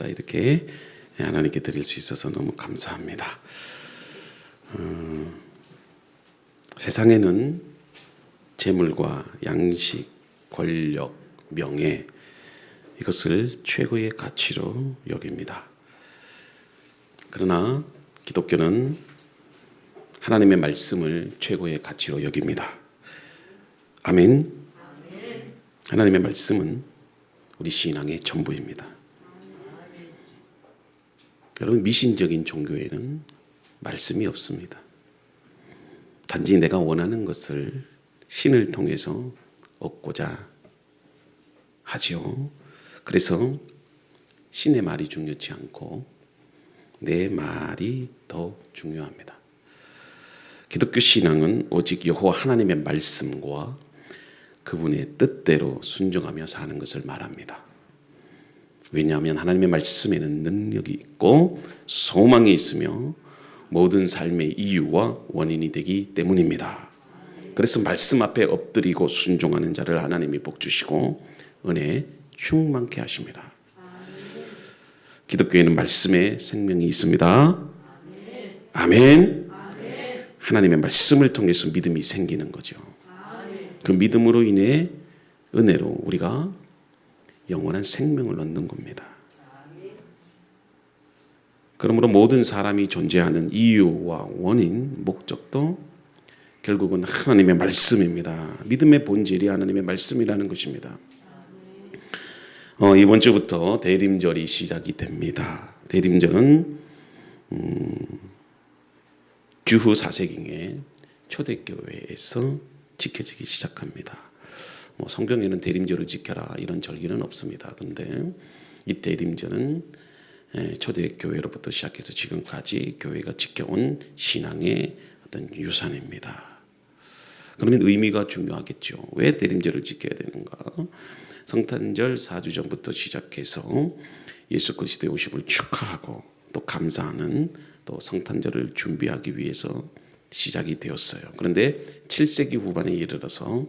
때마다 이렇게 하나님께 드릴 수 있어서 너무 감사합니다. 세상에는 재물과 양식, 권력, 명예 이것을 최고의 가치로 여깁니다. 그러나 기독교는 하나님의 말씀을 최고의 가치로 여깁니다. 아멘. 하나님의 말씀은 우리 신앙의 전부입니다. 여러분, 미신적인 종교에는 말씀이 없습니다. 단지 내가 원하는 것을 신을 통해서 얻고자 하죠. 그래서 신의 말이 중요치 않고 내 말이 더 중요합니다. 기독교 신앙은 오직 여호와 하나님의 말씀과 그분의 뜻대로 순종하며 사는 것을 말합니다. 왜냐하면 하나님의 말씀에는 능력이 있고 소망이 있으며 모든 삶의 이유와 원인이 되기 때문입니다. 그래서 말씀 앞에 엎드리고 순종하는 자를 하나님이 복주시고 은혜에 충만케 하십니다. 기독교에는 말씀에 생명이 있습니다. 아멘. 하나님의 말씀을 통해서 믿음이 생기는 거죠. 그 믿음으로 인해 은혜로 우리가 영원한 생명을 얻는 겁니다. 그러므로 모든 사람이 존재하는 이유와 원인, 목적도 결국은 하나님의 말씀입니다. 믿음의 본질이 하나님의 말씀이라는 것입니다. 이번 주부터 대림절이 시작이 됩니다. 대림절은 주후 4세기에 초대교회에서 지켜지기 시작합니다. 성경에는 대림절을 지켜라 이런 절기는 없습니다. 그런데 이 대림절은 초대교회로부터 시작해서 지금까지 교회가 지켜온 신앙의 어떤 유산입니다. 그러면 의미가 중요하겠죠. 왜 대림절을 지켜야 되는가? 성탄절 4주 전부터 시작해서 예수 그리스도의 오심을 축하하고 또 감사하는 또 성탄절을 준비하기 위해서 시작이 되었어요. 그런데 7세기 후반에 이르러서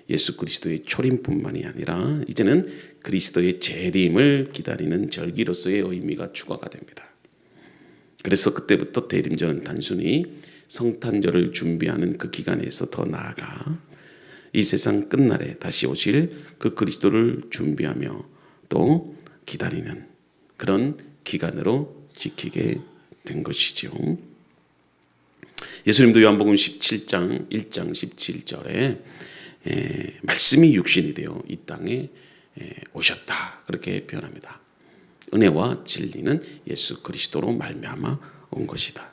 예수 그리스도의 초림뿐만이 아니라 이제는 그리스도의 재림을 기다리는 절기로서의 의미가 추가가 됩니다. 그래서 그때부터 대림절은 단순히 성탄절을 준비하는 그 기간에서 더 나아가 이 세상 끝날에 다시 오실 그 그리스도를 준비하며 또 기다리는 그런 기간으로 지키게 된 것이죠. 예수님도 요한복음 17장 1장 17절에 말씀이 육신이 되어 이 땅에 오셨다 그렇게 표현합니다. 은혜와 진리는 예수 그리스도로 말미암아 온 것이다.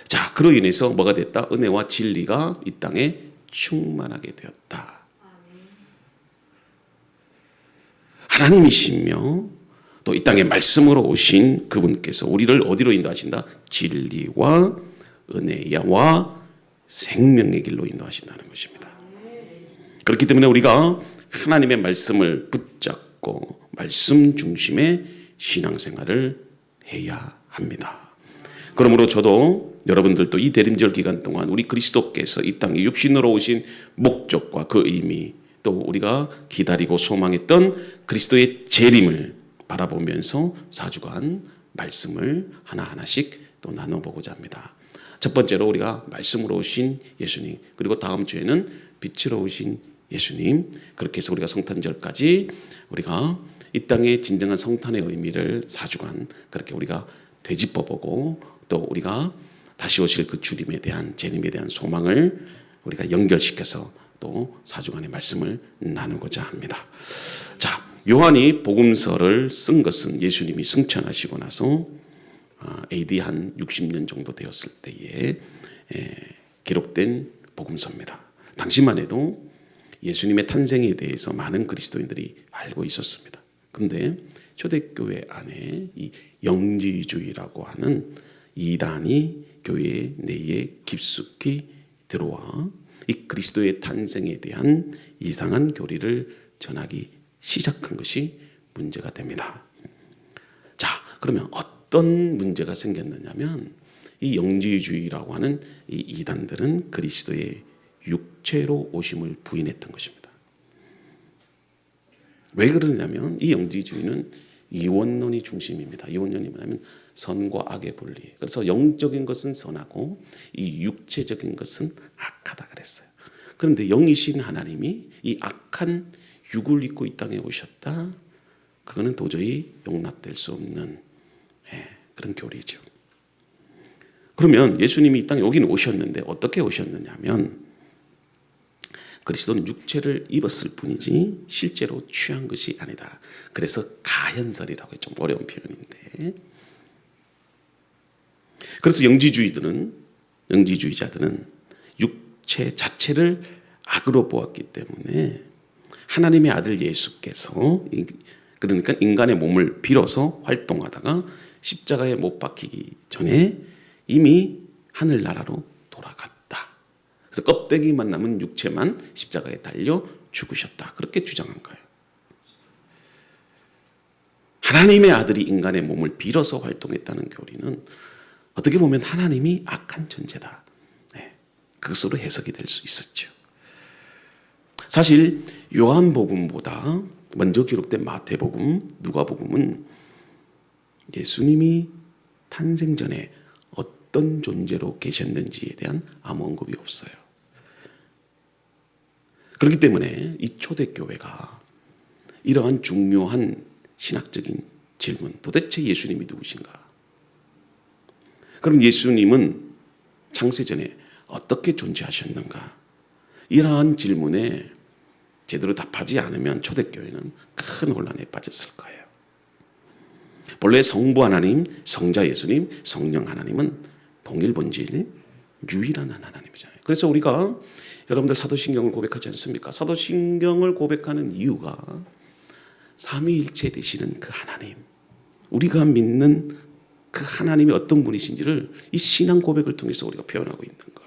자, 그로 인해서 뭐가 됐다? 은혜와 진리가 이 땅에 충만하게 되었다. 하나님이시며 또 이 땅에 말씀으로 오신 그분께서 우리를 어디로 인도하신다? 진리와 은혜와 생명의 길로 인도하신다는 것입니다. 그렇기 때문에 우리가 하나님의 말씀을 붙잡고 말씀 중심의 신앙생활을 해야 합니다. 그러므로 저도 여러분들도 이 대림절 기간 동안 우리 그리스도께서 이 땅에 육신으로 오신 목적과 그 의미 또 우리가 기다리고 소망했던 그리스도의 재림을 바라보면서 4주간 말씀을 하나하나씩 또 나눠보고자 합니다. 첫 번째로 우리가 말씀으로 오신 예수님, 그리고 다음 주에는 빛으로 오신 예수님, 그렇게 해서 우리가 성탄절까지 우리가 이 땅의 진정한 성탄의 의미를 4주간 그렇게 우리가 되짚어보고 또 우리가 다시 오실 그 주님에 대한 재림에 대한 소망을 우리가 연결시켜서 또 4주간의 말씀을 나누고자 합니다. 자, 요한이 복음서를 쓴 것은 예수님이 승천하시고 나서 AD 한 60년 정도 되었을 때에 기록된 복음서입니다. 당시만 해도 예수님의 탄생에 대해서 많은 그리스도인들이 알고 있었습니다. 그런데 초대교회 안에 이 영지주의라고 하는 이단이 교회 내에 깊숙이 들어와 이 그리스도의 탄생에 대한 이상한 교리를 전하기 시작한 것이 문제가 됩니다. 자, 그러면 어떤 문제가 생겼느냐면 이 영지주의라고 하는 이 이단들은 그리스도의 육체로 오심을 부인했던 것입니다. 왜 그러냐면 이 영지주의는 이원론이 중심입니다. 이원론이 뭐냐면 선과 악의 분리. 그래서 영적인 것은 선하고 이 육체적인 것은 악하다 그랬어요. 그런데 영이신 하나님이 이 악한 육을 입고 이 땅에 오셨다. 그거는 도저히 용납될 수 없는 그런 교리죠. 그러면 예수님이 이 땅에 오긴 오셨는데 어떻게 오셨느냐면 그리스도는 육체를 입었을 뿐이지 실제로 취한 것이 아니다. 그래서 가현설이라고 좀 어려운 표현인데, 그래서 영지주의자들은 육체 자체를 악으로 보았기 때문에 하나님의 아들 예수께서, 그러니까 인간의 몸을 빌어서 활동하다가 십자가에 못 박히기 전에 이미 하늘나라로 돌아갔다. 그래서 껍데기만 남은 육체만 십자가에 달려 죽으셨다. 그렇게 주장한 거예요. 하나님의 아들이 인간의 몸을 빌어서 활동했다는 교리는 어떻게 보면 하나님이 악한 존재다. 그것으로 해석이 될 수 있었죠. 사실 요한복음보다 먼저 기록된 마태복음, 누가복음은 예수님이 탄생 전에 어떤 존재로 계셨는지에 대한 아무 언급이 없어요. 그렇기 때문에 이 초대교회가 이러한 중요한 신학적인 질문, 도대체 예수님이 누구신가? 그럼 예수님은 창세전에 어떻게 존재하셨는가? 이러한 질문에 제대로 답하지 않으면 초대교회는 큰 혼란에 빠졌을 거예요. 본래 성부 하나님, 성자 예수님, 성령 하나님은 동일 본질, 유일한 하나님이잖아요. 그래서 우리가 여러분들 사도신경을 고백하지 않습니까? 사도신경을 고백하는 이유가 삼위일체 되시는 그 하나님, 우리가 믿는 그 하나님이 어떤 분이신지를 이 신앙 고백을 통해서 우리가 표현하고 있는 거예요.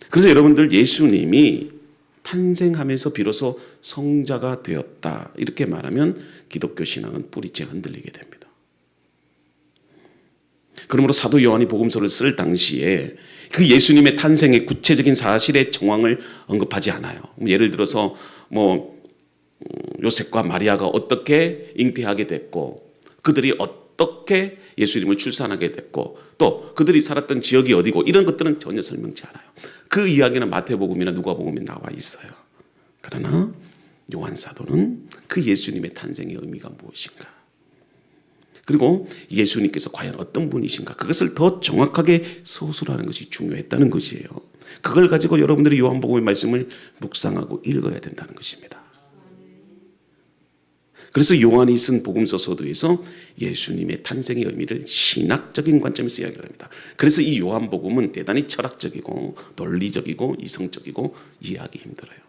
그래서 여러분들 예수님이 탄생하면서 비로소 성자가 되었다 이렇게 말하면 기독교 신앙은 뿌리째 흔들리게 됩니다. 그러므로 사도 요한이 복음서를 쓸 당시에 그 예수님의 탄생의 구체적인 사실의 정황을 언급하지 않아요. 예를 들어서 요셉과 마리아가 어떻게 잉태하게 됐고 그들이 어떻게 예수님을 출산하게 됐고 또 그들이 살았던 지역이 어디고 이런 것들은 전혀 설명치 않아요. 그 이야기는 마태복음이나 누가복음에 나와 있어요. 그러나 요한사도는 그 예수님의 탄생의 의미가 무엇인가, 그리고 예수님께서 과연 어떤 분이신가, 그것을 더 정확하게 서술하는 것이 중요했다는 것이에요. 그걸 가지고 여러분들이 요한복음의 말씀을 묵상하고 읽어야 된다는 것입니다. 그래서 요한이 쓴 복음서 서두에서 예수님의 탄생의 의미를 신학적인 관점에서 이야기를 합니다. 그래서 이 요한복음은 대단히 철학적이고 논리적이고 이성적이고 이해하기 힘들어요.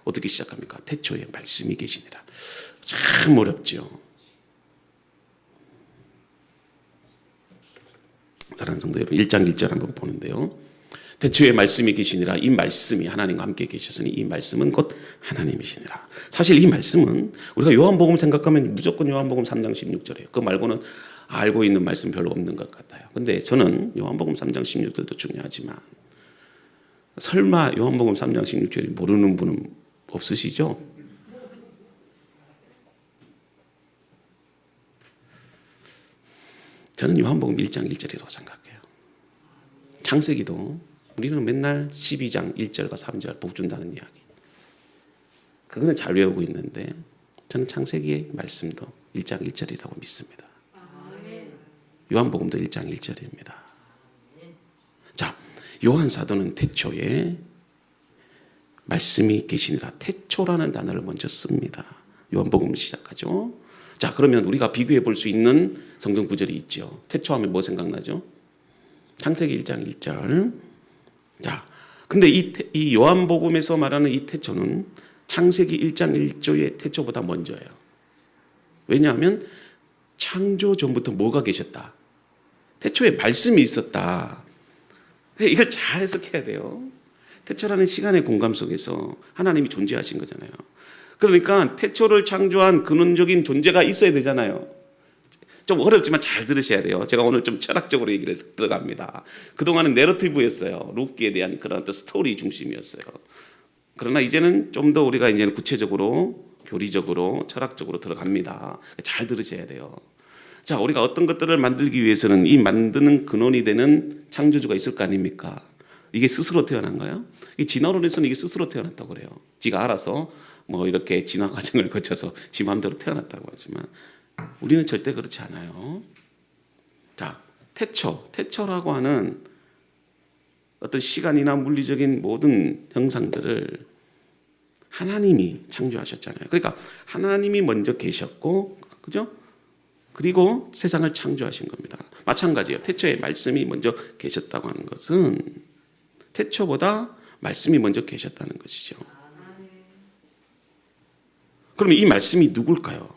어떻게 시작합니까? 태초에 말씀이 계시니라. 참 어렵죠. 사랑하는 성도 여러분, 1장 1절 한번 보는데요. 태초에 말씀이 계시니라. 이 말씀이 하나님과 함께 계셨으니 이 말씀은 곧 하나님이시니라. 사실 이 말씀은 우리가 요한복음 생각하면 무조건 요한복음 3장 16절이에요. 그 말고는 알고 있는 말씀 별로 없는 것 같아요. 근데 저는 요한복음 3장 16절도 중요하지만 설마 요한복음 3장 16절이 모르는 분은 없으시죠? 저는 요한복음 1장 1절이라고 생각해요. 창세기도 우리는 맨날 12장 1절과 3절 복 준다는 이야기, 그거는 잘 외우고 있는데 저는 창세기의 말씀도 1장 1절이라고 믿습니다. 요한복음도 1장 1절입니다. 자, 요한사도는 태초에 말씀이 계시니라. 태초라는 단어를 먼저 씁니다. 요한복음을 시작하죠. 자, 그러면 우리가 비교해 볼 수 있는 성경 구절이 있죠. 태초하면 뭐 생각나죠? 창세기 1장 1절. 자, 근데 이 요한복음에서 말하는 이 태초는 창세기 1장 1절의 태초보다 먼저예요. 왜냐하면 창조 전부터 뭐가 계셨다? 태초에 말씀이 있었다. 이걸 잘 해석해야 돼요. 태초라는 시간의 공간 속에서 하나님이 존재하신 거잖아요. 그러니까 태초를 창조한 근원적인 존재가 있어야 되잖아요. 좀 어렵지만 잘 들으셔야 돼요. 제가 오늘 좀 철학적으로 얘기를 들어갑니다. 그동안은 내러티브였어요. 룻기에 대한 그런 어떤 스토리 중심이었어요. 그러나 이제는 좀 더 우리가 이제는 구체적으로 교리적으로 철학적으로 들어갑니다. 잘 들으셔야 돼요. 자, 우리가 어떤 것들을 만들기 위해서는 이 만드는 근원이 되는 창조주가 있을 거 아닙니까? 이게 스스로 태어난가요? 이 진화론에서는 이게 스스로 태어났다고 그래요. 지가 알아서 뭐 이렇게 진화 과정을 거쳐서 지 마음대로 태어났다고 하지만 우리는 절대 그렇지 않아요. 자, 태초라고 하는 어떤 시간이나 물리적인 모든 형상들을 하나님이 창조하셨잖아요. 그러니까 하나님이 먼저 계셨고, 그죠? 그리고 세상을 창조하신 겁니다. 마찬가지예요. 태초에 말씀이 먼저 계셨다고 하는 것은 태초보다 말씀이 먼저 계셨다는 것이죠. 그러면 이 말씀이 누굴까요?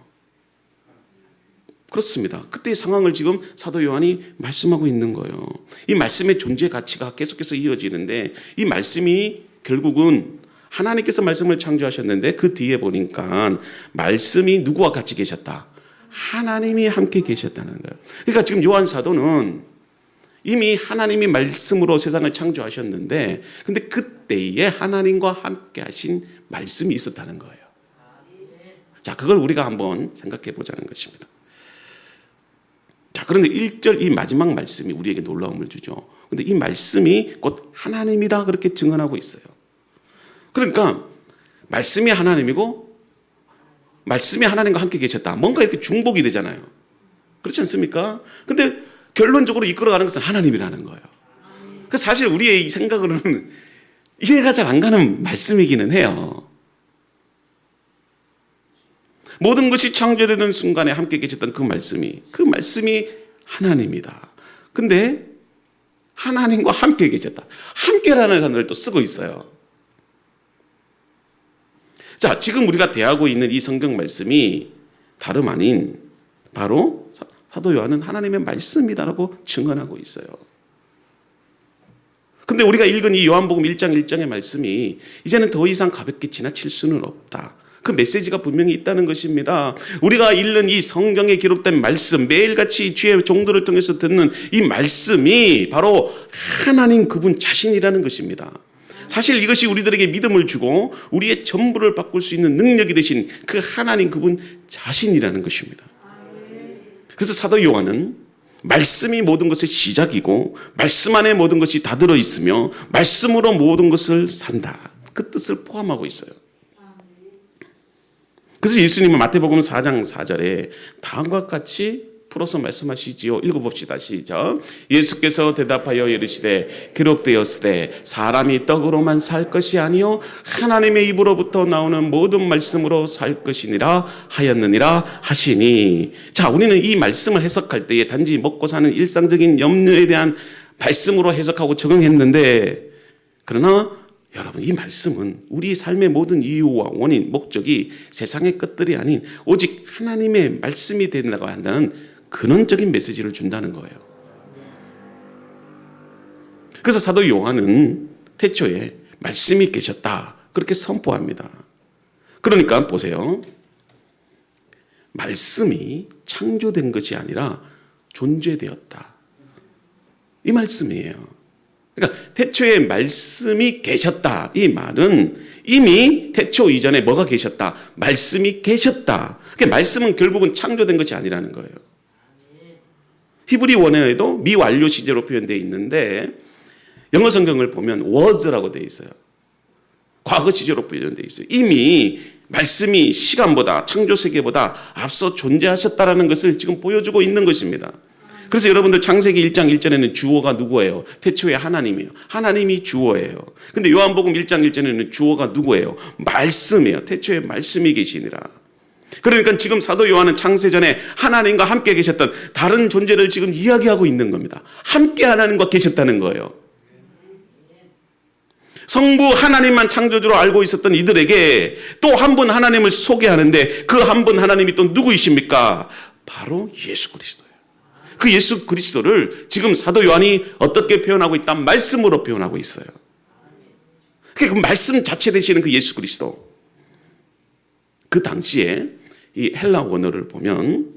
그렇습니다. 그때의 상황을 지금 사도 요한이 말씀하고 있는 거예요. 이 말씀의 존재 가치가 계속해서 이어지는데 이 말씀이 결국은 하나님께서 말씀을 창조하셨는데 그 뒤에 보니까 말씀이 누구와 같이 계셨다? 하나님이 함께 계셨다는 거예요. 그러니까 지금 요한 사도는 이미 하나님이 말씀으로 세상을 창조하셨는데 근데 그때에 하나님과 함께 하신 말씀이 있었다는 거예요. 자, 그걸 우리가 한번 생각해 보자는 것입니다. 자, 그런데 1절 이 마지막 말씀이 우리에게 놀라움을 주죠. 그런데 이 말씀이 곧 하나님이다 그렇게 증언하고 있어요. 그러니까 말씀이 하나님이고 말씀이 하나님과 함께 계셨다. 뭔가 이렇게 중복이 되잖아요. 그렇지 않습니까? 근데 결론적으로 이끌어가는 것은 하나님이라는 거예요. 그래서 사실 우리의 생각으로는 이해가 잘 안 가는 말씀이기는 해요. 모든 것이 창조되는 순간에 함께 계셨던 그 말씀이 하나님이다. 근데 하나님과 함께 계셨다. 함께라는 단어를 또 쓰고 있어요. 자, 지금 우리가 대하고 있는 이 성경 말씀이 다름 아닌 바로 사도 요한은 하나님의 말씀이다라고 증언하고 있어요. 근데 우리가 읽은 이 요한복음 1장 1장의 말씀이 이제는 더 이상 가볍게 지나칠 수는 없다. 그 메시지가 분명히 있다는 것입니다. 우리가 읽는 이 성경에 기록된 말씀, 매일같이 주의 종들을 통해서 듣는 이 말씀이 바로 하나님 그분 자신이라는 것입니다. 사실 이것이 우리들에게 믿음을 주고 우리의 전부를 바꿀 수 있는 능력이 되신 그 하나님 그분 자신이라는 것입니다. 그래서 사도 요한은 말씀이 모든 것의 시작이고 말씀 안에 모든 것이 다 들어있으며 말씀으로 모든 것을 산다. 그 뜻을 포함하고 있어요. 그래서 예수님은 마태복음 4장 4절에 다음과 같이 풀어서 말씀하시지요. 읽어봅시다. 시작. 예수께서 대답하여 이르시되 기록되었으되 사람이 떡으로만 살 것이 아니요 하나님의 입으로부터 나오는 모든 말씀으로 살 것이니라 하였느니라 하시니. 자, 우리는 이 말씀을 해석할 때에 단지 먹고 사는 일상적인 염려에 대한 말씀으로 해석하고 적응했는데, 그러나 여러분, 이 말씀은 우리 삶의 모든 이유와 원인, 목적이 세상의 것들이 아닌 오직 하나님의 말씀이 된다고 한다는 근원적인 메시지를 준다는 거예요. 그래서 사도 요한은 태초에 말씀이 계셨다 그렇게 선포합니다. 그러니까 보세요. 말씀이 창조된 것이 아니라 존재되었다. 이 말씀이에요. 그러니까 태초에 말씀이 계셨다. 이 말은 이미 태초 이전에 뭐가 계셨다? 말씀이 계셨다. 그러니까 말씀은 결국은 창조된 것이 아니라는 거예요. 히브리 원어에도 미완료 시제로 표현되어 있는데 영어 성경을 보면 was라고 되어 있어요. 과거 시제로 표현되어 있어요. 이미 말씀이 시간보다 창조 세계보다 앞서 존재하셨다라는 것을 지금 보여주고 있는 것입니다. 그래서 여러분들 창세기 1장 1절에는 주어가 누구예요? 태초에 하나님이에요. 하나님이 주어예요. 근데 요한복음 1장 1절에는 주어가 누구예요? 말씀이에요. 태초에 말씀이 계시니라. 그러니까 지금 사도 요한은 창세전에 하나님과 함께 계셨던 다른 존재를 지금 이야기하고 있는 겁니다. 함께 하나님과 계셨다는 거예요. 성부 하나님만 창조주로 알고 있었던 이들에게 또 한 분 하나님을 소개하는데 그 한 분 하나님이 또 누구이십니까? 바로 예수 그리스도예요. 그 예수 그리스도를 지금 사도 요한이 어떻게 표현하고 있다? 말씀으로 표현하고 있어요. 그 말씀 자체 되시는 그 예수 그리스도. 그 당시에 이 헬라 원어를 보면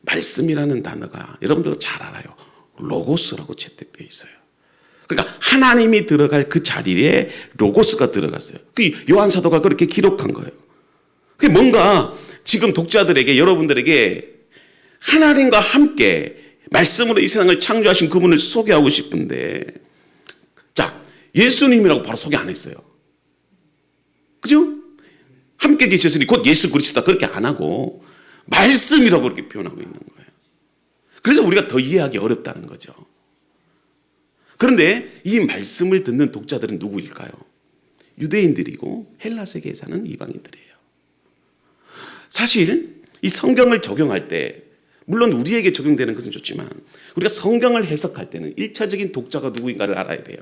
말씀이라는 단어가 여러분들도 잘 알아요. 로고스라고 채택되어 있어요. 그러니까 하나님이 들어갈 그 자리에 로고스가 들어갔어요. 그 요한 사도가 그렇게 기록한 거예요. 그게 뭔가 지금 독자들에게, 여러분들에게 하나님과 함께 말씀으로 이 세상을 창조하신 그분을 소개하고 싶은데, 자, 예수님이라고 바로 소개 안 했어요. 그죠? 함께 계셨으니 곧 예수 그리스도다 그렇게 안 하고 말씀이라고 그렇게 표현하고 있는 거예요. 그래서 우리가 더 이해하기 어렵다는 거죠. 그런데 이 말씀을 듣는 독자들은 누구일까요? 유대인들이고 헬라 세계에 사는 이방인들이에요. 사실 이 성경을 적용할 때, 물론 우리에게 적용되는 것은 좋지만 우리가 성경을 해석할 때는 1차적인 독자가 누구인가를 알아야 돼요.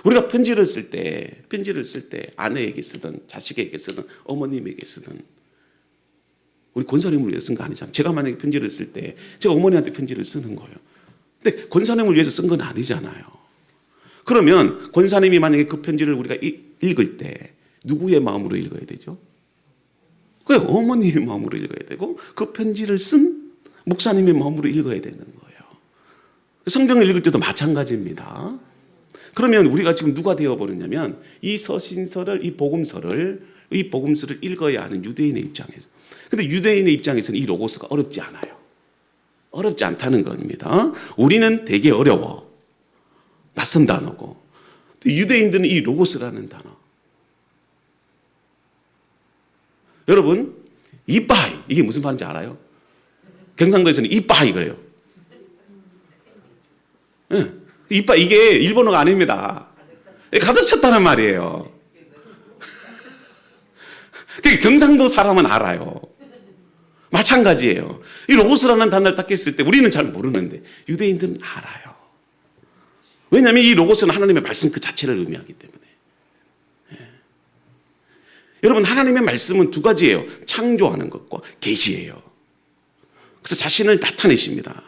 우리가 편지를 쓸 때 아내에게 쓰든 자식에게 쓰든 어머님에게 쓰든 우리 권사님을 위해서 쓴 거 아니잖아요. 제가 만약에 편지를 쓸 때 제가 어머니한테 편지를 쓰는 거예요. 근데 권사님을 위해서 쓴 건 아니잖아요. 그러면 권사님이 만약에 그 편지를 우리가 읽을 때 누구의 마음으로 읽어야 되죠? 그 어머니의 마음으로 읽어야 되고 그 편지를 쓴 목사님의 마음으로 읽어야 되는 거예요. 성경을 읽을 때도 마찬가지입니다. 그러면 우리가 지금 누가 되어버렸냐면 이 서신서를, 이 복음서를 읽어야 하는 유대인의 입장에서. 근데 유대인의 입장에서는 이 로고스가 어렵지 않아요. 어렵지 않다는 겁니다. 우리는 되게 어려워. 낯선 단어고. 유대인들은 이 로고스라는 단어. 여러분, 이빠이, 이게 무슨 말인지 알아요? 경상도에서는 이빠이 그래요. 네. 이빠이, 이게 일본어가 아닙니다. 가득 찼다는 말이에요. 경상도 사람은 알아요. 마찬가지예요. 이 로고스라는 단어를 딱 했을 때 우리는 잘 모르는데 유대인들은 알아요. 왜냐하면 이 로고스는 하나님의 말씀 그 자체를 의미하기 때문에. 여러분, 하나님의 말씀은 두 가지예요. 창조하는 것과 계시예요. 그래서 자신을 나타내십니다.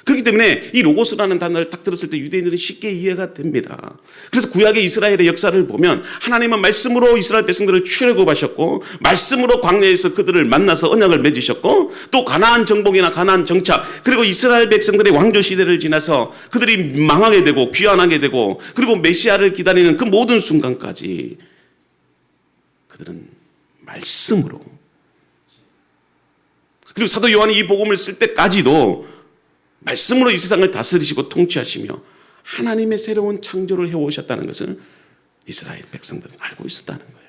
그렇기 때문에 이 로고스라는 단어를 딱 들었을 때 유대인들은 쉽게 이해가 됩니다. 그래서 구약의 이스라엘의 역사를 보면 하나님은 말씀으로 이스라엘 백성들을 출애굽하셨고 말씀으로 광야에서 그들을 만나서 언약을 맺으셨고 또 가나안 정복이나 가나안 정착, 그리고 이스라엘 백성들의 왕조 시대를 지나서 그들이 망하게 되고 귀환하게 되고 그리고 메시아를 기다리는 그 모든 순간까지 그들은 말씀으로, 그리고 사도 요한이 이 복음을 쓸 때까지도 말씀으로 이 세상을 다스리시고 통치하시며 하나님의 새로운 창조를 해오셨다는 것을 이스라엘 백성들은 알고 있었다는 거예요.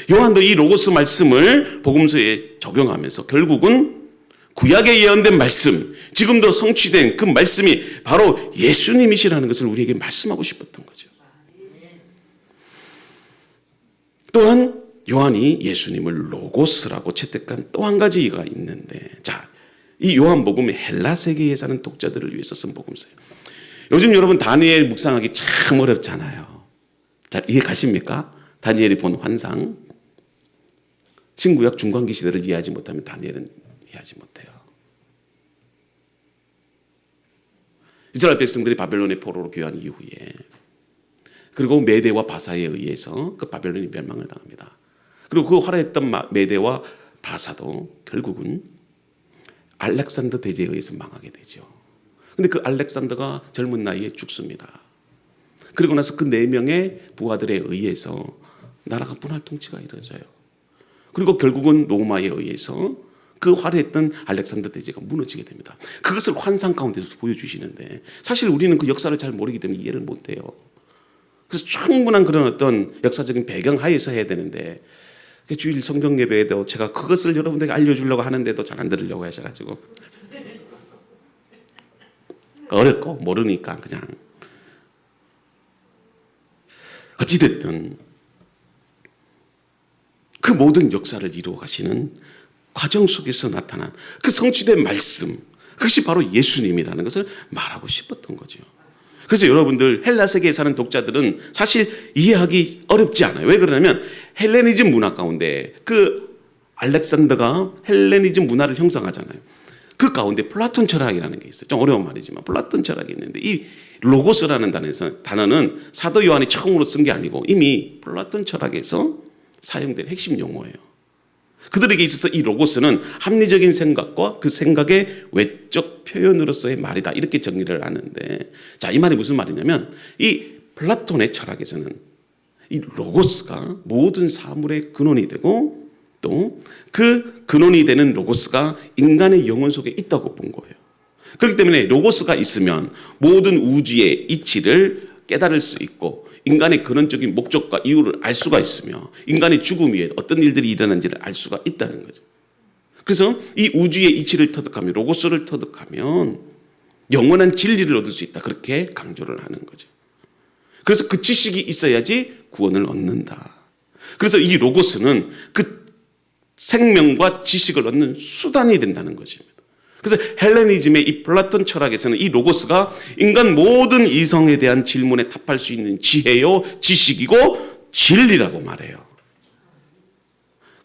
요한도 이 로고스 말씀을 복음서에 적용하면서 결국은 구약에 예언된 말씀, 지금도 성취된 그 말씀이 바로 예수님이시라는 것을 우리에게 말씀하고 싶었던 거죠. 또한 요한이 예수님을 로고스라고 채택한 또 한 가지가 있는데, 자, 이 요한복음은 헬라 세계에 사는 독자들을 위해서 쓴 복음서예요. 요즘 여러분 다니엘 묵상하기 참 어렵잖아요. 자, 이해 가십니까? 다니엘이 본 환상. 신구약 중간기 시대를 이해하지 못하면 다니엘은 이해하지 못해요. 이스라엘 백성들이 바벨론의 포로로 귀환 이후에, 그리고 메대와 바사에 의해서 그 바벨론이 멸망을 당합니다. 그리고 그 화려했던 메대와 바사도 결국은 알렉산더 대제에 의해서 망하게 되죠. 근데 그 알렉산더가 젊은 나이에 죽습니다. 그리고 나서 그 4명의 부하들에 의해서 나라가 분할 통치가 이루어져요. 그리고 결국은 로마에 의해서 그 화려했던 알렉산더 대제가 무너지게 됩니다. 그것을 환상 가운데서 보여주시는데 사실 우리는 그 역사를 잘 모르기 때문에 이해를 못해요. 그래서 충분한 그런 어떤 역사적인 배경 하에서 해야 되는데, 주일 성경 예배에도 제가 그것을 여러분들에게 알려주려고 하는데도 잘 안 들으려고 하셔가지고 어렵고 모르니까 그냥. 어찌됐든 그 모든 역사를 이루어 가시는 과정 속에서 나타난 그 성취된 말씀, 그것이 바로 예수님이라는 것을 말하고 싶었던 거죠. 그래서 여러분들 헬라 세계에 사는 독자들은 사실 이해하기 어렵지 않아요. 왜 그러냐면 헬레니즘 문화 가운데 그 알렉산더가 헬레니즘 문화를 형성하잖아요. 그 가운데 플라톤 철학이라는 게 있어요. 좀 어려운 말이지만 플라톤 철학이 있는데 이 로고스라는 단어는 사도 요한이 처음으로 쓴 게 아니고 이미 플라톤 철학에서 사용된 핵심 용어예요. 그들에게 있어서 이 로고스는 합리적인 생각과 그 생각의 외적 표현으로서의 말이다, 이렇게 정리를 하는데, 자, 이 말이 무슨 말이냐면 이 플라톤의 철학에서는 이 로고스가 모든 사물의 근원이 되고 또 그 근원이 되는 로고스가 인간의 영혼 속에 있다고 본 거예요. 그렇기 때문에 로고스가 있으면 모든 우주의 이치를 깨달을 수 있고 인간의 근원적인 목적과 이유를 알 수가 있으며 인간의 죽음 위에 어떤 일들이 일어난지를 알 수가 있다는 거죠. 그래서 이 우주의 이치를 터득하면 로고스를 터득하면 영원한 진리를 얻을 수 있다. 그렇게 강조를 하는 거죠. 그래서 그 지식이 있어야지 구원을 얻는다. 그래서 이 로고스는 그 생명과 지식을 얻는 수단이 된다는 것입니다. 그래서 헬레니즘의 이 플라톤 철학에서는 이 로고스가 인간 모든 이성에 대한 질문에 답할 수 있는 지혜요, 지식이고 진리라고 말해요.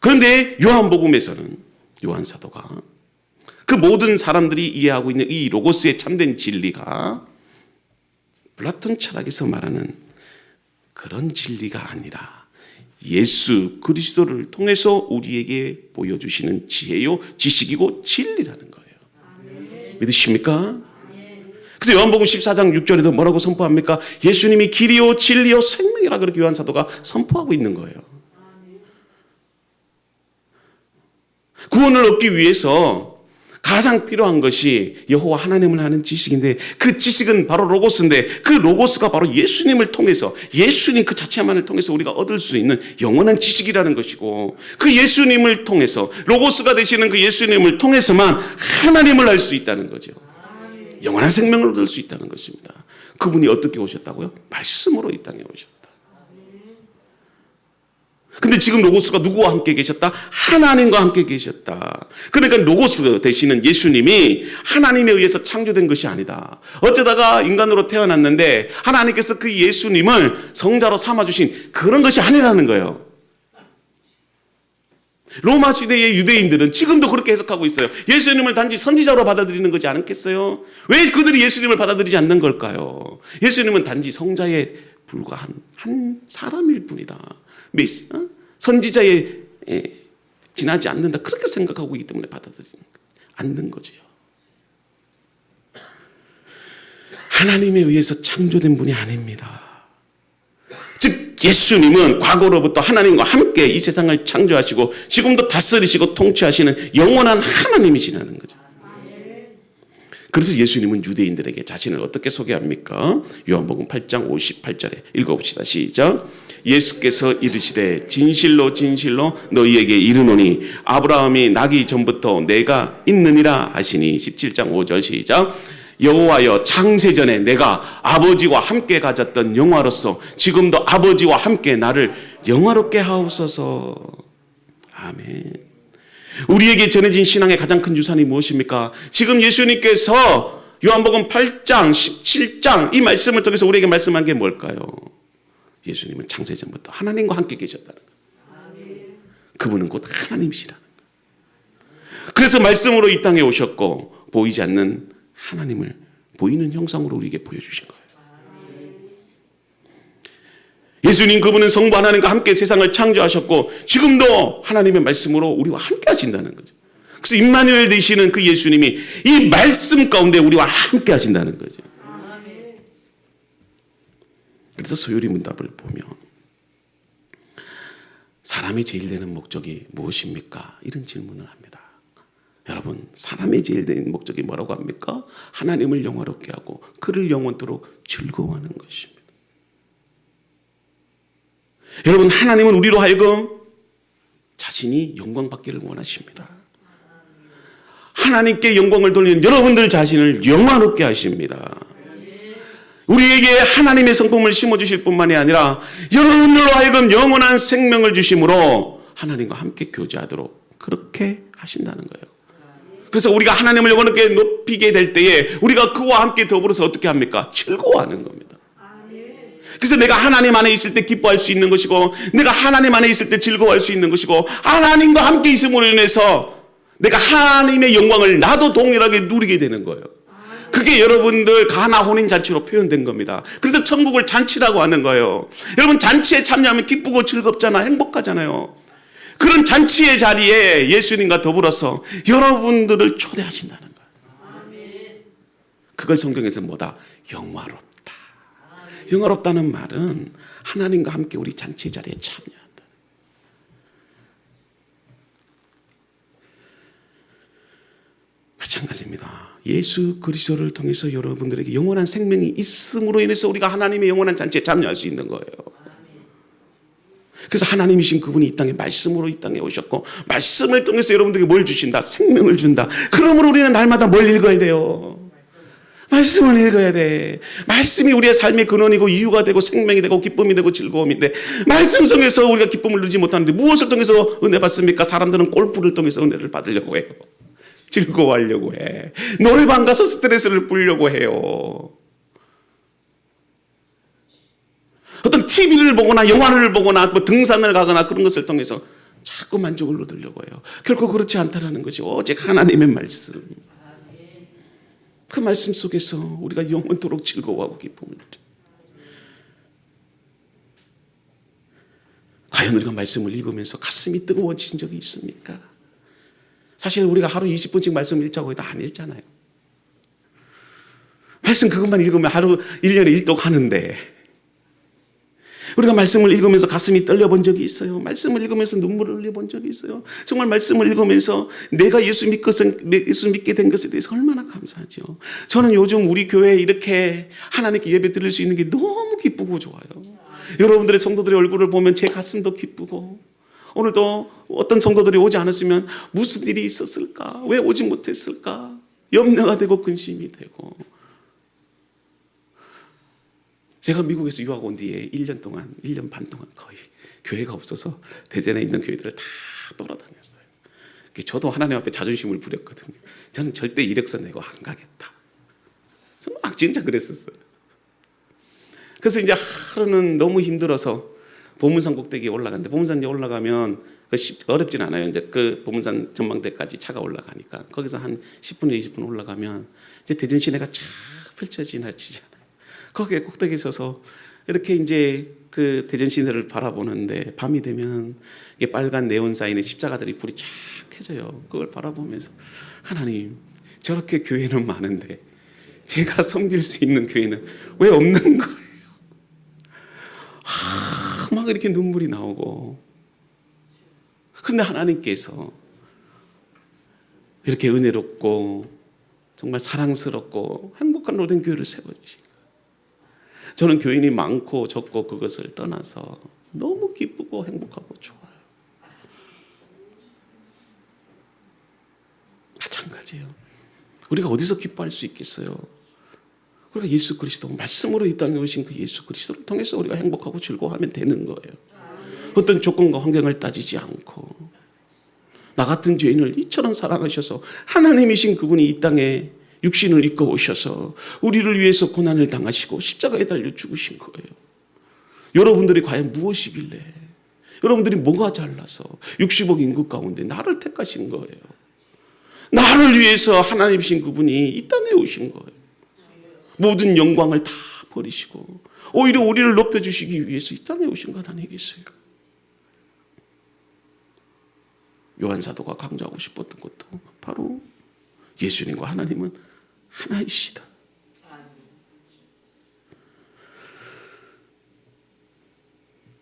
그런데 요한복음에서는 요한 사도가 그 모든 사람들이 이해하고 있는 이 로고스의 참된 진리가 플라톤 철학에서 말하는 그런 진리가 아니라 예수 그리스도를 통해서 우리에게 보여주시는 지혜요, 지식이고 진리라는 거예요. 믿으십니까? 그래서 요한복음 14장 6절에도 뭐라고 선포합니까? 예수님이 길이요 진리요 생명이라 그렇게 요한 사도가 선포하고 있는 거예요. 구원을 얻기 위해서 가장 필요한 것이 여호와 하나님을 아는 지식인데 그 지식은 바로 로고스인데 그 로고스가 바로 예수님을 통해서 예수님 그 자체만을 통해서 우리가 얻을 수 있는 영원한 지식이라는 것이고 그 예수님을 통해서 로고스가 되시는 그 예수님을 통해서만 하나님을 알 수 있다는 거죠. 영원한 생명을 얻을 수 있다는 것입니다. 그분이 어떻게 오셨다고요? 말씀으로 이 땅에 오셨다. 근데 지금 로고스가 누구와 함께 계셨다? 하나님과 함께 계셨다. 그러니까 로고스 되시는 예수님이 하나님에 의해서 창조된 것이 아니다. 어쩌다가 인간으로 태어났는데 하나님께서 그 예수님을 성자로 삼아주신 그런 것이 아니라는 거예요. 로마 시대의 유대인들은 지금도 그렇게 해석하고 있어요. 예수님을 단지 선지자로 받아들이는 거지 않겠어요? 왜 그들이 예수님을 받아들이지 않는 걸까요? 예수님은 단지 성자에 불과한 한 사람일 뿐이다. 선지자에 지나지 않는다. 그렇게 생각하고 있기 때문에 받아들이지 않는 거지요. 하나님에 의해서 창조된 분이 아닙니다. 즉 예수님은 과거로부터 하나님과 함께 이 세상을 창조하시고 지금도 다스리시고 통치하시는 영원한 하나님이시라는 거죠. 그래서 예수님은 유대인들에게 자신을 어떻게 소개합니까? 요한복음 8장 58절에 읽어봅시다. 시작. 예수께서 이르시되 진실로 진실로 너희에게 이르노니 아브라함이 나기 전부터 내가 있느니라 하시니 17장 5절 시작. 여호와여 창세전에 내가 아버지와 함께 가졌던 영화로서 지금도 아버지와 함께 나를 영화롭게 하옵소서. 아멘. 우리에게 전해진 신앙의 가장 큰 유산이 무엇입니까? 지금 예수님께서 요한복음 8장 17장 이 말씀을 통해서 우리에게 말씀한 게 뭘까요? 예수님은 창세전부터 하나님과 함께 계셨다는 거예요. 그분은 곧 하나님이시라는 거예요. 그래서 말씀으로 이 땅에 오셨고 보이지 않는 하나님을 보이는 형상으로 우리에게 보여주신 거예요. 예수님 그분은 성부 하나님과 함께 세상을 창조하셨고 지금도 하나님의 말씀으로 우리와 함께 하신다는 거죠. 그래서 임마누엘 되시는 그 예수님이 이 말씀 가운데 우리와 함께 하신다는 거죠. 그래서 소요리 문답을 보면 사람이 제일 되는 목적이 무엇입니까? 이런 질문을 합니다. 여러분 사람의 제일 되는 목적이 뭐라고 합니까? 하나님을 영화롭게 하고 그를 영원토록 즐거워하는 것입니다. 여러분 하나님은 우리로 하여금 자신이 영광받기를 원하십니다. 하나님께 영광을 돌리는 여러분들 자신을 영화롭게 하십니다. 우리에게 하나님의 성품을 심어주실 뿐만이 아니라 여러분들로 하여금 영원한 생명을 주심으로 하나님과 함께 교제하도록 그렇게 하신다는 거예요. 그래서 우리가 하나님을 영원하게 높이게 될 때에 우리가 그와 함께 더불어서 어떻게 합니까? 즐거워하는 겁니다. 그래서 내가 하나님 안에 있을 때 기뻐할 수 있는 것이고 내가 하나님 안에 있을 때 즐거워할 수 있는 것이고 하나님과 함께 있음으로 인해서 내가 하나님의 영광을 나도 동일하게 누리게 되는 거예요. 그게 여러분들 가나 혼인잔치로 표현된 겁니다. 그래서 천국을 잔치라고 하는 거예요. 여러분 잔치에 참여하면 기쁘고 즐겁잖아, 행복하잖아요. 그런 잔치의 자리에 예수님과 더불어서 여러분들을 초대하신다는 거예요. 그걸 성경에서 뭐다? 영화롭다. 영화롭다는 말은 하나님과 함께 우리 잔치 자리에 참여한다. 마찬가지입니다. 예수 그리스도를 통해서 여러분들에게 영원한 생명이 있음으로 인해서 우리가 하나님의 영원한 잔치에 참여할 수 있는 거예요. 그래서 하나님이신 그분이 이 땅에 말씀으로 이 땅에 오셨고 말씀을 통해서 여러분들에게 뭘 주신다? 생명을 준다. 그러므로 우리는 날마다 뭘 읽어야 돼요? 말씀을 읽어야 돼. 말씀이 우리의 삶의 근원이고 이유가 되고 생명이 되고 기쁨이 되고 즐거움인데 말씀 속에서 우리가 기쁨을 누리지 못하는데 무엇을 통해서 은혜 받습니까? 사람들은 골프를 통해서 은혜를 받으려고 해요. 즐거워하려고 해. 노래방 가서 스트레스를 풀려고 해요. 어떤 TV를 보거나 영화를 보거나 뭐 등산을 가거나 그런 것을 통해서 자꾸 만족을 얻으려고 해요. 결코 그렇지 않다라는 것이 오직 하나님의 말씀. 그 말씀 속에서 우리가 영원토록 즐거워하고 기쁨을 누려요. 과연 우리가 말씀을 읽으면서 가슴이 뜨거워진 적이 있습니까? 사실 우리가 하루 20분씩 말씀 읽자고 해도 안 읽잖아요. 말씀 그것만 읽으면 하루 1년에 1독 하는데 우리가 말씀을 읽으면서 가슴이 떨려본 적이 있어요. 말씀을 읽으면서 눈물을 흘려본 적이 있어요. 정말 말씀을 읽으면서 내가 예수 믿게 된 것에 대해서 얼마나 감사하죠. 저는 요즘 우리 교회에 이렇게 하나님께 예배 드릴 수 있는 게 너무 기쁘고 좋아요. 여러분들의 성도들의 얼굴을 보면 제 가슴도 기쁘고 오늘도 어떤 성도들이 오지 않았으면 무슨 일이 있었을까? 왜 오지 못했을까? 염려가 되고 근심이 되고 제가 미국에서 유학 온 뒤에 1년 반 동안 거의 교회가 없어서 대전에 있는 교회들을 다 돌아다녔어요. 저도 하나님 앞에 자존심을 부렸거든요. 저는 절대 이력서 내고 안 가겠다. 정말 진짜 그랬었어요. 그래서 이제 하루는 너무 힘들어서 보문산 꼭대기에 올라갔는데 보문산에 올라가면 어렵진 않아요. 이제 그 보문산 전망대까지 차가 올라가니까 거기서 한 10분, 20분 올라가면 이제 대전 시내가 쫙 펼쳐지잖아요. 거기에 꼭대기에 서서 이렇게 이제 그 대전 시내를 바라보는데 밤이 되면 이게 빨간 네온 사인에 십자가들이 불이 쫙 켜져요. 그걸 바라보면서 하나님 저렇게 교회는 많은데 제가 섬길 수 있는 교회는 왜 없는 거예요? 막 이렇게 눈물이 나오고 그런데 하나님께서 이렇게 은혜롭고 정말 사랑스럽고 행복한 로된 교회를 세워주신 거예요. 저는 교인이 많고 적고 그것을 떠나서 너무 기쁘고 행복하고 좋아요. 마찬가지예요. 우리가 어디서 기뻐할 수 있겠어요? 우리가 예수 그리스도 말씀으로 이 땅에 오신 그 예수 그리스도를 통해서 우리가 행복하고 즐거워하면 되는 거예요. 어떤 조건과 환경을 따지지 않고 나 같은 죄인을 이처럼 사랑하셔서 하나님이신 그분이 이 땅에 육신을 입고 오셔서 우리를 위해서 고난을 당하시고 십자가에 달려 죽으신 거예요. 여러분들이 과연 무엇이길래 여러분들이 뭐가 잘나서 60억 인구 가운데 나를 택하신 거예요. 나를 위해서 하나님이신 그분이 이 땅에 오신 거예요. 모든 영광을 다 버리시고 오히려 우리를 높여주시기 위해서 이 땅에 오신 것 아니겠어요? 요한사도가 강조하고 싶었던 것도 바로 예수님과 하나님은 하나이시다.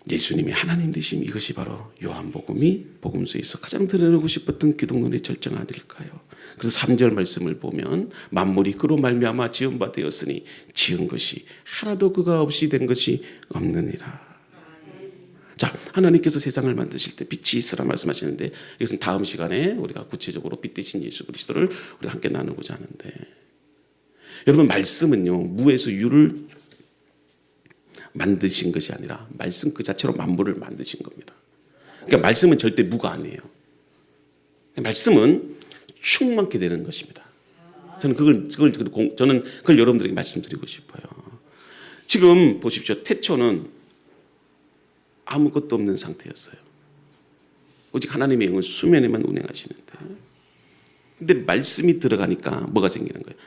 예수님이 하나님 되심, 이것이 바로 요한복음이 복음서에서 가장 드러내고 싶었던 기독론의 절정 아닐까요? 그래서 3절 말씀을 보면 만물이 그로 말미암아 지은 바 되었으니 지은 것이 하나도 그가 없이 된 것이 없느니라. 자, 하나님께서 세상을 만드실 때 빛이 있으라 말씀하시는데 이것은 다음 시간에 우리가 구체적으로 빛 대신 예수 그리스도를 우리가 함께 나누고자 하는데, 여러분 말씀은요 무에서 유를 만드신 것이 아니라 말씀 그 자체로 만물을 만드신 겁니다. 그러니까 말씀은 절대 무가 아니에요. 말씀은 충만케 되는 것입니다. 저는 그걸 여러분들에게 말씀드리고 싶어요. 지금 보십시오. 태초는 아무것도 없는 상태였어요. 오직 하나님의 영은 수면에만 운행하시는데, 근데 말씀이 들어가니까 뭐가 생기는 거예요?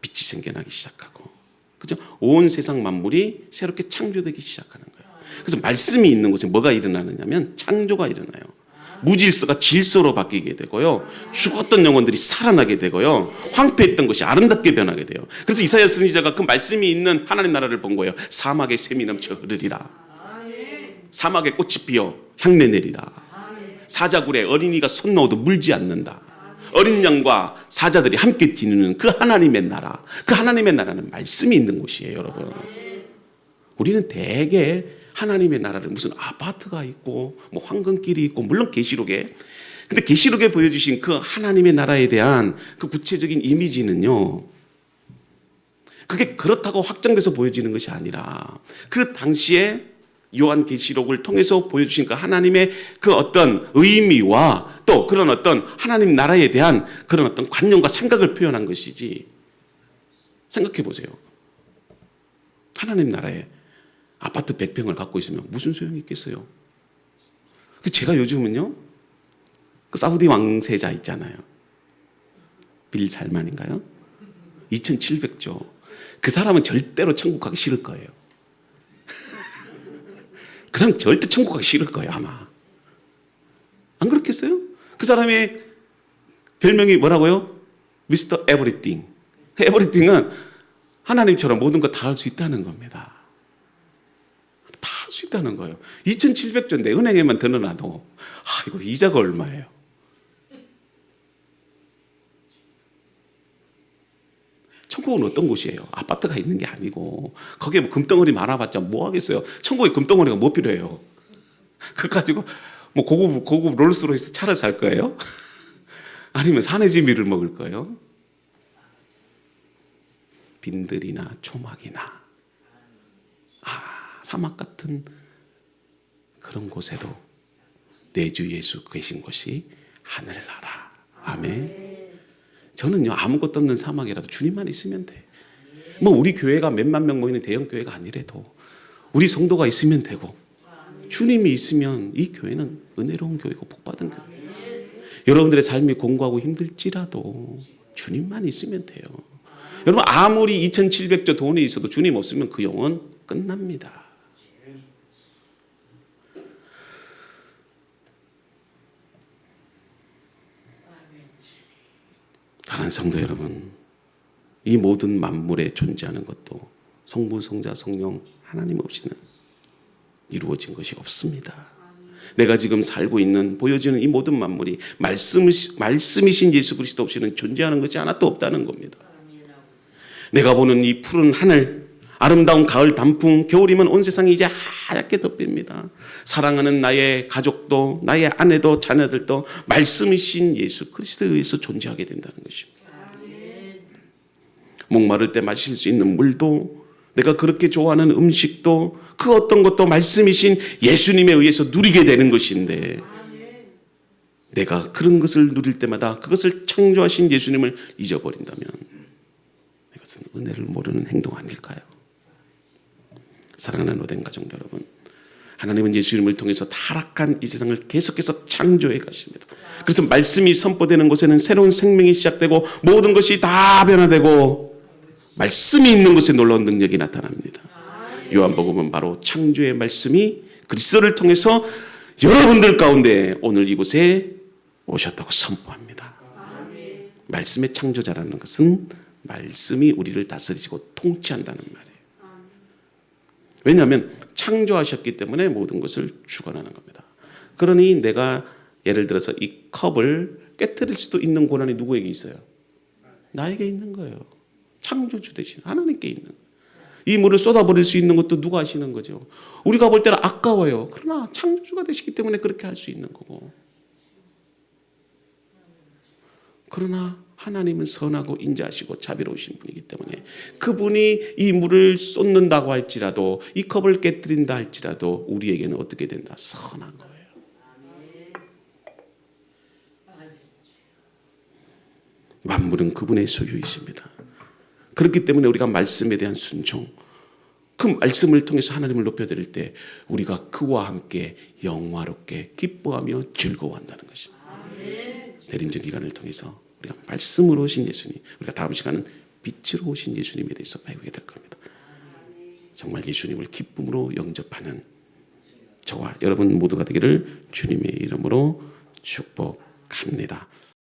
빛이 생겨나기 시작하고, 그죠? 온 세상 만물이 새롭게 창조되기 시작하는 거예요. 그래서 말씀이 있는 곳에 뭐가 일어나느냐면 창조가 일어나요. 무질서가 질서로 바뀌게 되고요. 죽었던 영혼들이 살아나게 되고요. 황폐했던 것이 아름답게 변하게 돼요. 그래서 이사야 선지자가 그 말씀이 있는 하나님 나라를 본 거예요. 사막에 샘이 넘쳐 흐르리라. 사막에 꽃이 피어 향내 내리라. 사자굴에 어린이가 손 넣어도 물지 않는다. 어린 양과 사자들이 함께 뛰는 그 하나님의 나라. 그 하나님의 나라는 말씀이 있는 곳이에요, 여러분. 우리는 대개 하나님의 나라를 무슨 아파트가 있고 뭐 황금길이 있고, 물론 계시록에, 근데 계시록에 보여주신 그 하나님의 나라에 대한 그 구체적인 이미지는요, 그게 그렇다고 확장돼서 보여지는 것이 아니라 그 당시에 요한 계시록을 통해서 보여주신 그 하나님의 그 어떤 의미와 또 그런 어떤 하나님 나라에 대한 그런 어떤 관념과 생각을 표현한 것이지. 생각해 보세요. 하나님 나라에 아파트 100평을 갖고 있으면 무슨 소용이 있겠어요? 제가 요즘은요, 그 사우디 왕세자 있잖아요. 빌 살만인가요? 2,700조. 그 사람은 절대로 천국 가기 싫을 거예요. 그 사람 절대 천국 가기 싫을 거예요, 아마. 안 그렇겠어요? 그 사람의 별명이 뭐라고요? 미스터 에브리띵. 에브리띵은 하나님처럼 모든 거 다 할 수 있다는 겁니다. 다 할 수 있다는 거예요. 2,700조인데 은행에만 드러나도 이거 이자가 얼마예요? 천국은 어떤 곳이에요? 아파트가 있는 게 아니고 거기에 뭐 금덩어리 많아봤자 뭐 하겠어요? 천국에 금덩어리가 뭐 필요해요? 그거 가지고 뭐 고급 롤스로이스 차를 살 거예요? 아니면 사내지미를 먹을 거예요? 빈들이나 초막이나 사막 같은 그런 곳에도 내 주 예수 계신 곳이 하늘나라. 아멘. 저는요, 아무것도 없는 사막이라도 주님만 있으면 돼. 뭐 우리 교회가 몇만 명 모이는 대형 교회가 아니래도 우리 성도가 있으면 되고, 주님이 있으면 이 교회는 은혜로운 교회고 복받은 교회예요. 여러분들의 삶이 공고하고 힘들지라도 주님만 있으면 돼요. 여러분, 아무리 2,700조 돈이 있어도 주님 없으면 그 영혼 끝납니다. 사랑하는 성도 여러분, 이 모든 만물에 존재하는 것도 성부, 성자, 성령 하나님 없이는 이루어진 것이 없습니다. 내가 지금 살고 있는, 보여지는 이 모든 만물이 말씀이신 예수 그리스도 없이는 존재하는 것이 하나도 없다는 겁니다. 내가 보는 이 푸른 하늘, 아름다운 가을 단풍, 겨울이면 온 세상이 이제 하얗게 덮입니다. 사랑하는 나의 가족도, 나의 아내도, 자녀들도 말씀이신 예수 그리스도에 의해서 존재하게 된다는 것입니다. 목마를 때 마실 수 있는 물도, 내가 그렇게 좋아하는 음식도, 그 어떤 것도 말씀이신 예수님에 의해서 누리게 되는 것인데, 내가 그런 것을 누릴 때마다 그것을 창조하신 예수님을 잊어버린다면 이것은 은혜를 모르는 행동 아닐까요? 사랑하는 오된 가족 여러분, 하나님은 예수님을 통해서 타락한 이 세상을 계속해서 창조해 가십니다. 그래서 말씀이 선포되는 곳에는 새로운 생명이 시작되고 모든 것이 다 변화되고 말씀이 있는 곳에 놀라운 능력이 나타납니다. 요한복음은 바로 창조의 말씀이 그리스도를 통해서 여러분들 가운데 오늘 이곳에 오셨다고 선포합니다. 말씀의 창조자라는 것은 말씀이 우리를 다스리시고 통치한다는 말이에요. 왜냐하면 창조하셨기 때문에 모든 것을 주관하는 겁니다. 그러니 내가 예를 들어서 이 컵을 깨트릴 수도 있는 권한이 누구에게 있어요? 나에게 있는 거예요. 창조주 대신 하나님께 있는 거예요. 이 물을 쏟아버릴 수 있는 것도 누가 하시는 거죠? 우리가 볼 때는 아까워요. 그러나 창조주가 되시기 때문에 그렇게 할 수 있는 거고. 그러나 하나님은 선하고 인자하시고 자비로우신 분이기 때문에 그분이 이 물을 쏟는다고 할지라도, 이 컵을 깨뜨린다 할지라도 우리에게는 어떻게 된다? 선한 거예요. 만물은 그분의 소유이십니다. 그렇기 때문에 우리가 말씀에 대한 순종, 그 말씀을 통해서 하나님을 높여드릴 때 우리가 그와 함께 영화롭게 기뻐하며 즐거워한다는 것입니다. 대림절 기간을 통해서 우리가 말씀으로 오신 예수님, 우리가 다음 시간은 빛으로 오신 예수님에 대해서 배우게 될 겁니다. 정말 예수님을 기쁨으로 영접하는 저와 여러분 모두가 되기를 주님의 이름으로 축복합니다.